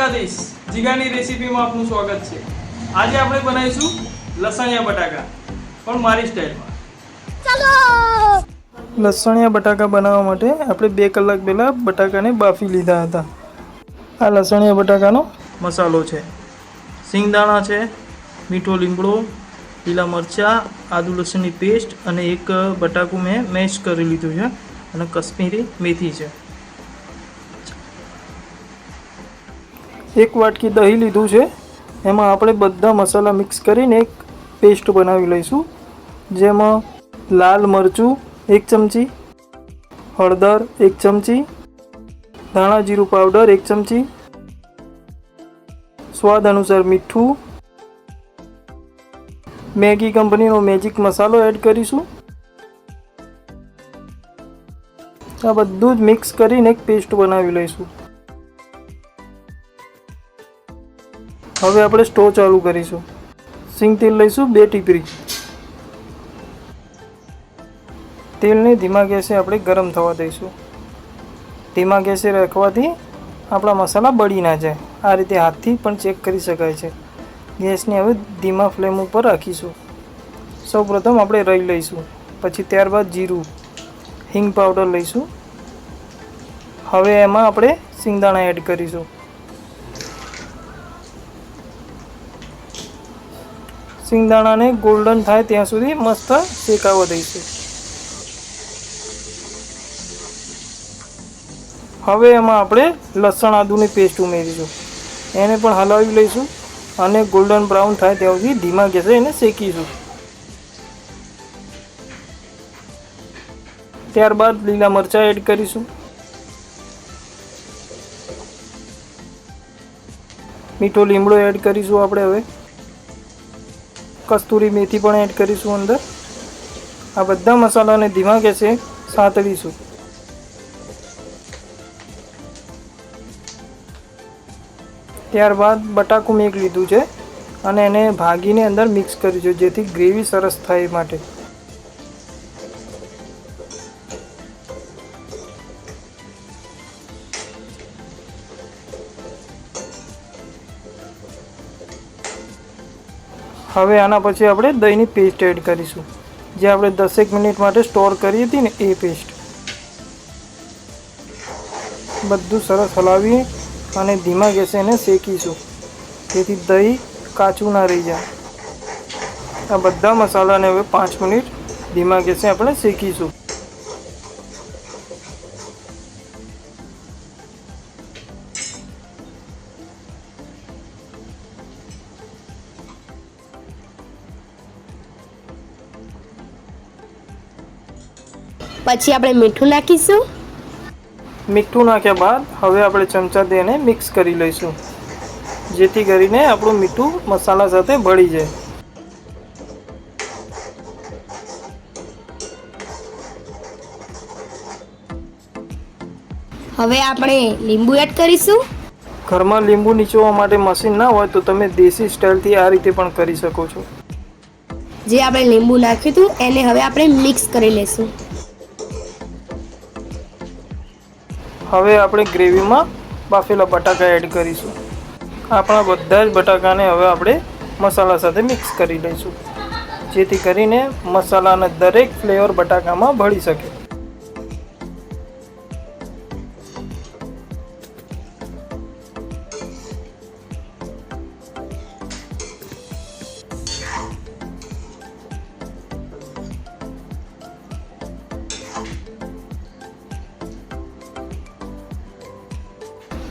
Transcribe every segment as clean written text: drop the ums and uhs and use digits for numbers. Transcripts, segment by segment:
દ્વારકાધીશ જીગાની રેસીપીમાં આપનું સ્વાગત છે। આજે આપણે બનાવીશું લસણિયા બટાકા પણ મારી સ્ટાઈલમાં। ચાલો। લસણિયા બટાકા બનાવવા માટે આપણે 2 કલાક પહેલા બટાકાને બાફી લીધા હતા। આ લસણિયા બટાકાનો મસાલો છે, સિંગદાણા છે, મીઠો લીમડો, લીલા મરચાં, આદુ લસણની પેસ્ટ અને એક બટાકું મેં મેશ કરી લીધું છે અને કશ્મીરી મેથી છે। 1 વાટકી દહીં લીધું છે, એમાં આપણે બધા મસાલા મિક્સ કરીને એક પેસ્ટ બનાવી લઈશું, જેમાં લાલ મરચું 1 ચમચી, હળદર 1 ચમચી, ધાણા જીરું પાવડર 1 ચમચી, સ્વાદ અનુસાર મીઠું, મેગી કંપનીનો મેજિક મસાલો એડ કરીશું। આ બધું જ મિક્સ કરીને એક પેસ્ટ બનાવી લઈશું। હવે આપણે સ્ટોવ ચાલુ કરીશું। સિંગ તેલ લઈશું 2 ટીપરી। તેલને ધીમા ગેસે આપણે ગરમ થવા દઈશું। ધીમા ગેસે રાખવાથી આપણા મસાલા બળી ના જાય। આ રીતે હાથથી પણ ચેક કરી શકાય છે। ગેસને હવે ધીમા ફ્લેમ ઉપર રાખીશું। સૌપ્રથમ આપણે રાઈ લઈશું, પછી ત્યારબાદ જીરું, હિંગ પાવડર લઈશું। હવે એમાં આપણે સિંગદાણા એડ કરીશું। સિંગદાણાને ગોલ્ડન થાય ત્યાં સુધી મસ્ત શેકાવા દઈશું। હવે એમાં આપણે લસણ આદુની પેસ્ટ ઉમેરીશું, એને પણ હલાવી લઈશું અને ગોલ્ડન બ્રાઉન થાય ત્યાં સુધી ધીમા ગેસે એને શેકીશું। ત્યારબાદ લીલા મરચાં એડ કરીશું, મીઠો લીમડો એડ કરીશું આપણે। હવે કસ્તુરી મેથી પણ એડ કરીશું અંદર। આ બધા મસાલાને ધીમા ગેસે સાંતળીશું। ત્યારબાદ બટાકું મેં લીધું છે અને એને ભાગીને અંદર મિક્સ કરીશું, જેથી ગ્રેવી સરસ થાય માટે। હવે આના પછી આપણે દહીંની પેસ્ટ એડ કરીશું, જે આપણે 10 મિનિટ માટે સ્ટોર કરી હતી ને એ પેસ્ટ। બધું સરસ હલાવી અને ધીમા ગેસે એને શેકીશું, જેથી દહીં કાચું ના રહી જાય। આ બધા મસાલાને હવે 5 મિનિટ ધીમા ગેસે આપણે શેકીશું। પછી આપણે મીઠું નાખીશું। મીઠું નાખ્યા બાદ હવે આપણે ચમચાથી એને મિક્સ કરી લઈશું, જેથી કરીને આપણું મીઠું મસાલા સાથે ભળી જાય। હવે આપણે લીંબુ એડ કરીશું। ઘરમાં લીંબુ નીચોવવા માટે મશીન ના હોય તો તમે દેશી સ્ટાઇલથી આ રીતે પણ કરી શકો છો। જે આપણે લીંબુ નાખ્યું હતું એને હવે આપણે મિક્સ કરી લઈશું। હવે આપણે ગ્રેવીમાં બાફેલા બટાકા એડ કરીશું। આપણા બધા જ બટાકાને હવે આપણે મસાલા સાથે મિક્સ કરી લઈશું, જેથી કરીને મસાલાના દરેક ફ્લેવર બટાકામાં ભળી શકે।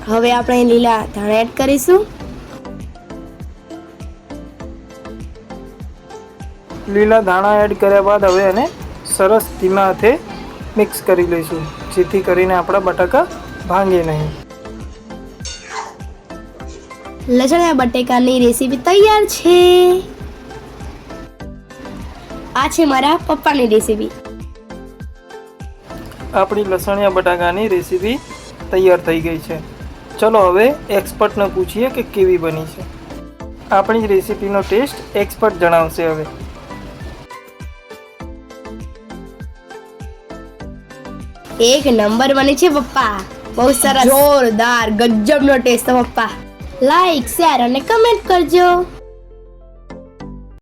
હવે આપણે લીલા ધાણા એડ કરીશું। લીલા ધાણા એડ કર્યા બાદ હવે એને સરસ ધીમા હાથે મિક્સ કરી લઈશું, જેથી કરીને આપણા બટાકા ભાંગે નહીં। લસણિયા બટેકાની રેસીપી તૈયાર છે। આ છે મારા પપ્પાની રેસીપી। આપણી લસણિયા બટાકાની રેસીપી તૈયાર થઈ ગઈ છે। ચલો હવે એક્સપર્ટને પૂછીએ કે કેવી બની છે। આપણી રેસીપીનો ટેસ્ટ એક્સપર્ટ જણાવશે। હવે એક નંબર બની છે પપ્પા, બહુ સરસ, જોરદાર, ગજબનો ટેસ્ટ પપ્પા। લાઈક શેર અને કમેન્ટ કરજો.